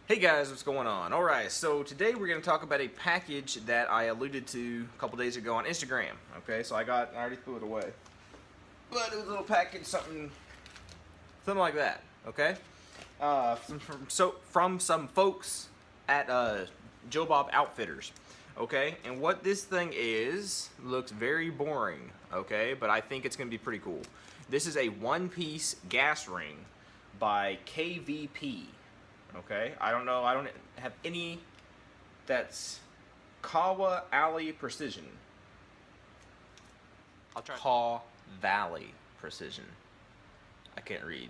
Hey guys, what's going on? Alright, so today we're going to talk about a package that I alluded to a couple days ago on Instagram. Okay, so I already threw it away. But it was a little package, something like that. Okay? From some folks at JoeBobOutfitters. Okay, and what this thing is, looks very boring. Okay, but I think it's going to be pretty cool. This is a one-piece gas ring by KVP. Okay, I don't know. I don't have any. That's Kawa Alley Precision. I'll try. Kaw Valley Precision. I can't read.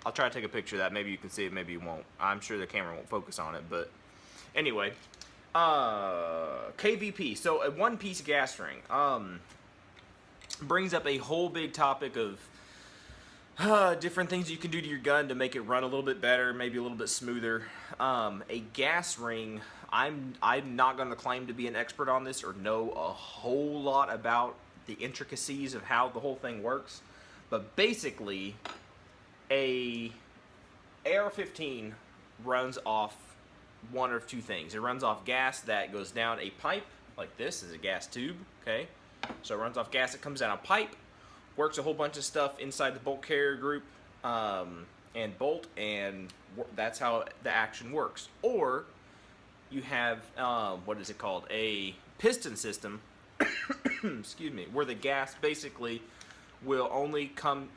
I'll try to take a picture of that. Maybe you can see it. Maybe you won't. I'm sure the camera won't focus on it. But anyway, KVP. So a one-piece gas ring. Brings up a whole big topic of different things you can do to your gun to make it run a little bit better, maybe a little bit smoother. A gas ring, I'm not going to claim to be an expert on this or know a whole lot about the intricacies of how the whole thing works, but basically a AR-15 runs off one of two things. It runs off gas that goes down a pipe, like this is a gas tube, okay? So it runs off gas that comes down a pipe, works a whole bunch of stuff inside the bolt carrier group and bolt, and that's how the action works. Or you have, what is it called, a piston system, excuse me, where the gas basically will only come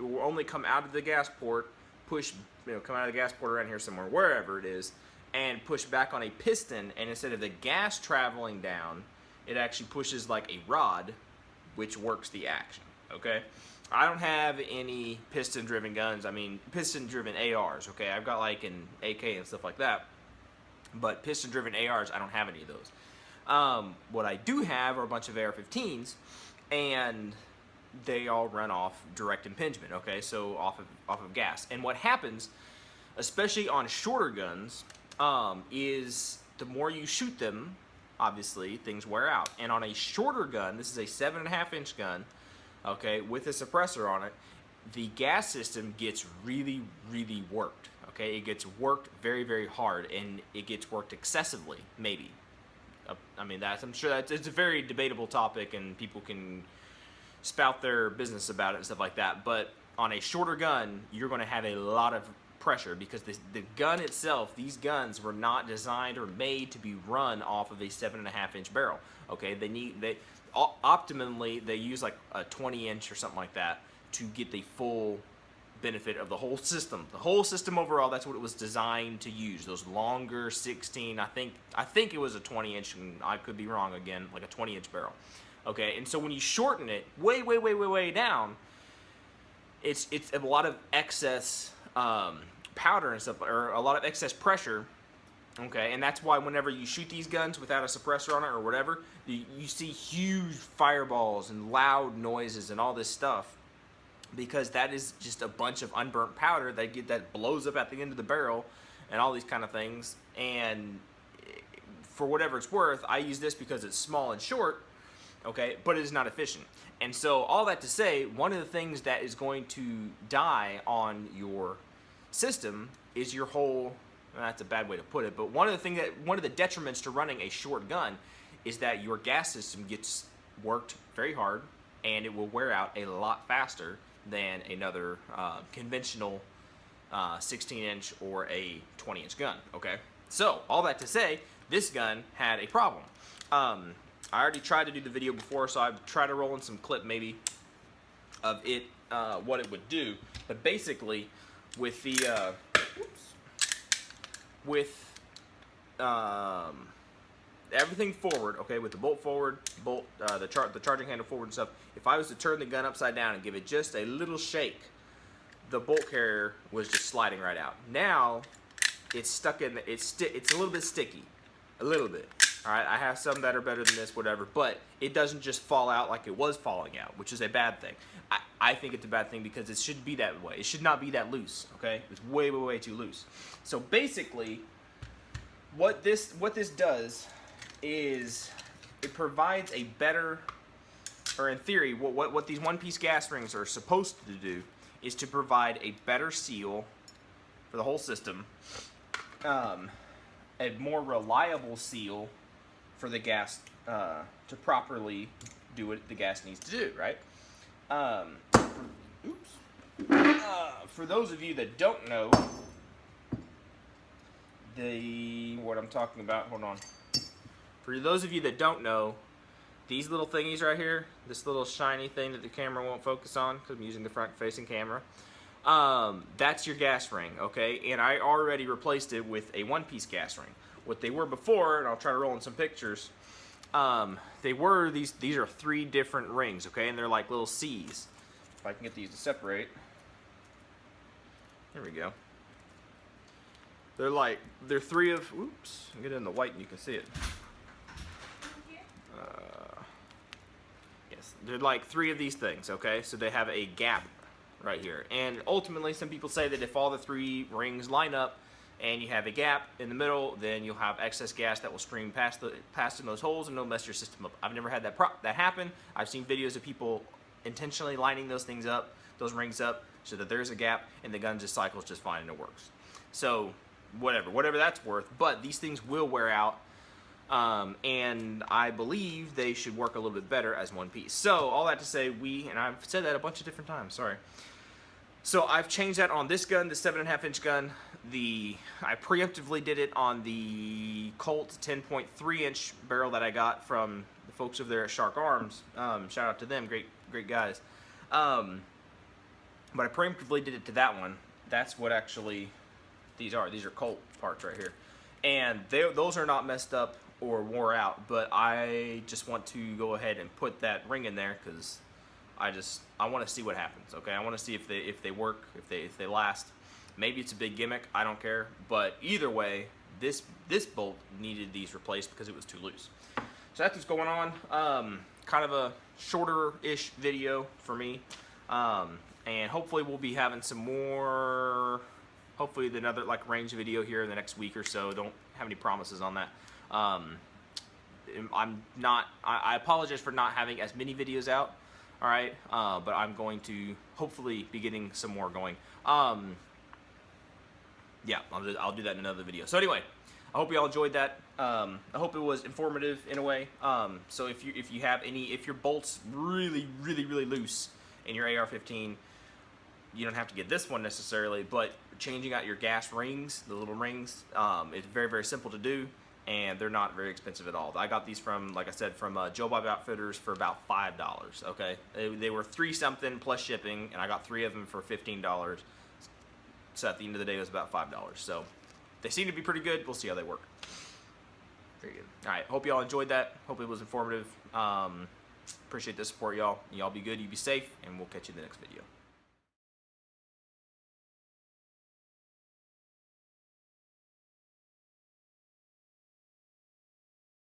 out of the gas port, come out of the gas port around here somewhere, wherever it is, and push back on a piston, and instead of the gas traveling down, it actually pushes like a rod, which works the action. Okay, I don't have any piston-driven guns. I mean, piston-driven ARs. Okay, I've got like an AK and stuff like that, but piston-driven ARs, I don't have any of those. What I do have are a bunch of AR-15s, and they all run off direct impingement. Okay, so off of gas. And what happens, especially on shorter guns, is the more you shoot them, obviously things wear out. And on a shorter gun, this is a 7.5-inch gun. Okay, with a suppressor on it, the gas system gets really, really worked. Okay, it gets worked very, very hard, and it gets worked excessively, maybe. I mean, I'm sure it's a very debatable topic, and people can spout their business about it and stuff like that. But on a shorter gun, you're going to have a lot of pressure because the gun itself, these guns were not designed or made to be run off of a 7.5-inch barrel. Okay, optimally, they use like a 20-inch or something like that to get the full benefit of the whole system. The whole system overall, that's what it was designed to use. Those longer 16, I think it was a 20-inch, and I could be wrong again, like a 20-inch barrel. Okay, and so when you shorten it way down, it's a lot of excess powder and stuff, or a lot of excess pressure. Okay, and that's why whenever you shoot these guns without a suppressor on it or whatever, you see huge fireballs and loud noises and all this stuff, because that is just a bunch of unburnt powder that blows up at the end of the barrel and all these kind of things. And for whatever it's worth, I use this because it's small and short, okay, but it is not efficient. And so all that to say, one of the things that is going to die on your system is your whole, that's a bad way to put it, but one of the detriments to running a short gun is that your gas system gets worked very hard, and it will wear out a lot faster than another conventional 16-inch or a 20-inch gun. Okay, so all that to say, this gun had a problem. I already tried to do the video before, so I've tried to roll in some clip maybe of it, what it would do. But basically, with the everything forward, okay, with the bolt forward, the charging handle forward and stuff, if I was to turn the gun upside down and give it just a little shake, the bolt carrier was just sliding right out. Now, it's stuck in, it's a little bit sticky, a little bit. All right, I have some that are better than this, whatever, but it doesn't just fall out like it was falling out, which is a bad thing. I think it's a bad thing because it should be that way. It should not be that loose, okay? It's way too loose. So basically, what this does is it provides a better, or in theory, what these one-piece gas rings are supposed to do is to provide a better seal for the whole system. A more reliable seal for the gas to properly do what the gas needs to do, right? For those of you that don't know what I'm talking about, hold on. For those of you that don't know, these little thingies right here, this little shiny thing that the camera won't focus on because I'm using the front-facing camera, that's your gas ring, okay? And I already replaced it with a one-piece gas ring. What they were before, and I'll try to roll in some pictures, these are 3 different rings, okay? And they're like little C's. If I can get these to separate. There we go. They're 3 of, oops, get it in the white and you can see it. Yes, they're like 3 of these things, okay? So they have a gap right here. And ultimately, some people say that if all the 3 rings line up and you have a gap in the middle, then you'll have excess gas that will stream past in those holes and it'll mess your system up. I've never had that happen. I've seen videos of people intentionally lining those things up, those rings up, so that there's a gap and the gun just cycles just fine and it works. So whatever that's worth, but these things will wear out, and I believe they should work a little bit better as one piece. So all that to say, and I've said that a bunch of different times, sorry. So I've changed that on this gun, the 7.5-inch gun. I preemptively did it on the Colt 10.3-inch barrel that I got from the folks over there at Shark Arms. Shout out to them, great guys. But I preemptively did it to that one. That's what actually these are. These are Colt parts right here. And those are not messed up or wore out, but I just want to go ahead and put that ring in there because I want to see what happens, okay? I want to see if they work, if they last. Maybe it's a big gimmick, I don't care. But either way, this bolt needed these replaced because it was too loose. So that's what's going on. Kind of a shorter-ish video for me. And hopefully we'll be having some more, hopefully another like range video here in the next week or so. Don't have any promises on that. I apologize for not having as many videos out, all right? But I'm going to hopefully be getting some more going. Yeah, I'll do that in another video. So anyway, I hope you all enjoyed that. I hope it was informative in a way. So if your bolt's really loose in your AR-15, you don't have to get this one necessarily, but changing out your gas rings, the little rings, it's very simple to do, and they're not very expensive at all. I got these from, like I said, from JoeBobOutfitters for about $5, okay? They were $3 something plus shipping, and I got 3 of them for $15. So at the end of the day, it was about $5. So they seem to be pretty good. We'll see how they work. Very good. All right, hope y'all enjoyed that. Hope it was informative. Appreciate the support, y'all. Y'all be good, you be safe, and we'll catch you in the next video.